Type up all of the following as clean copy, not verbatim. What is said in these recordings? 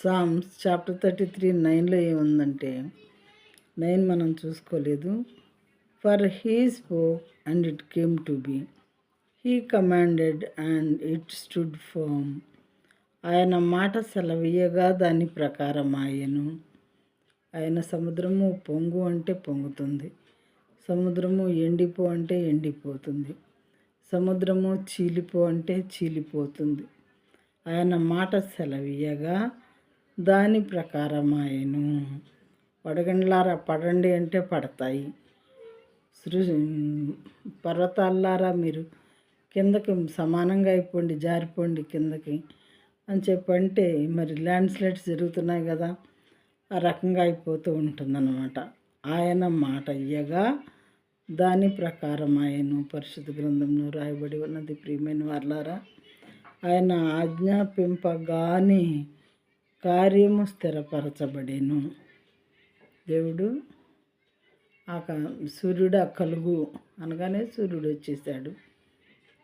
Psalms chapter 33:9లో ఏముందంటే 9 మనం చూసుకోలేదు. For he spoke and it came to be, he commanded and it stood firm. ఆయన మాట సెలవీయగా దాని ప్రకారం ఆయను. ఆయన సముద్రము పొంగు అంటే పొంగుతుంది, సముద్రము ఎండిపో అంటే ఎండిపోతుంది, సముద్రము చీలిపో అంటే చీలిపోతుంది. ఆయన మాట సెలవీయగా దాని ప్రకారం ఆయను. పడగండ్లారా పడండి అంటే పడతాయి. పర్వతాల్లారా మీరు కిందకి సమానంగా అయిపోండి, జారిపోండి కిందకి అని చెప్పంటే మరి ల్యాండ్ స్లైడ్స్ జరుగుతున్నాయి కదా, ఆ రకంగా అయిపోతూ ఉంటుందన్నమాట. ఆయన మాట ఇయ్యగా దాని ప్రకారం ఆయను. పరిశుద్ధ గ్రంథంలో రాయబడి ఉన్నది. ప్రియమైన వారలారా, ఆయన ఆజ్ఞాపింపగానే కార్యము స్థిరపరచబడేను. దేవుడు సూర్యుడు కలుగు అనగానే సూర్యుడు వచ్చేసాడు.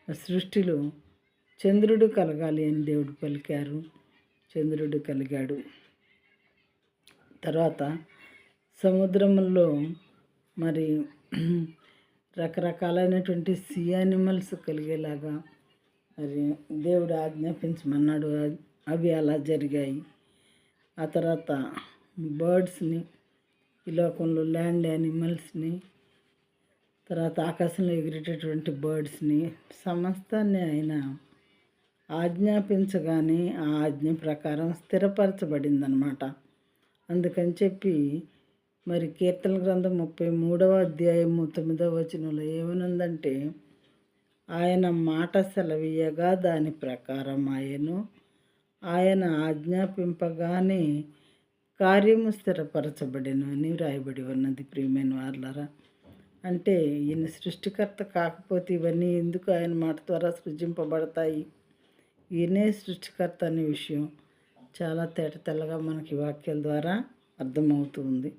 సృష్టిలో చంద్రుడు కలగాలి అని దేవుడు పలికారు, చంద్రుడు కలిగాడు. తర్వాత సముద్రంలో మరి రకరకాలైనటువంటి సీ యానిమల్స్ కలిగేలాగా మరి దేవుడు ఆజ్ఞాపించమన్నాడు. అవి అలా జరిగాయి. ఆ తర్వాత బర్డ్స్ని, ఈ లోకంలో ల్యాండ్ యానిమల్స్ని, తర్వాత ఆకాశంలో ఎగిరేటటువంటి బర్డ్స్ని, సమస్తాన్ని ఆయన ఆజ్ఞాపించగానే ఆ ఆజ్ఞ ప్రకారం స్థిరపరచబడిందనమాట. అందుకని చెప్పి మరి కీర్తన గ్రంథం 33వ అధ్యాయము 9వ వచనంలో ఏమనుందంటే, ఆయన మాట సెలవీయగా దాని ప్రకారం ఆయను. ఆయన ఆజ్ఞాపింపగానే కార్యము స్థిరపరచబడెను అని వ్రాయబడి ఉన్నది. ప్రియమైన వారలారా, అంటే ఈయన సృష్టికర్త కాకపోతే ఇవన్నీ ఎందుకు ఆయన మాట ద్వారా సృజింపబడతాయి? ఈయనే సృష్టికర్త అనే విషయం చాలా తేటతెల్లగా మనకి వాక్యాల ద్వారా అర్థమవుతుంది.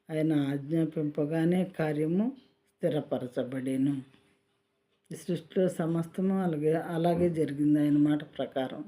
ఆయన ఆజ్ఞాపింపగానే కార్యము స్థిరపరచబడేను. ఈ సృష్టిలో సమస్తము అలాగే జరిగింది ఆయన మాట ప్రకారం.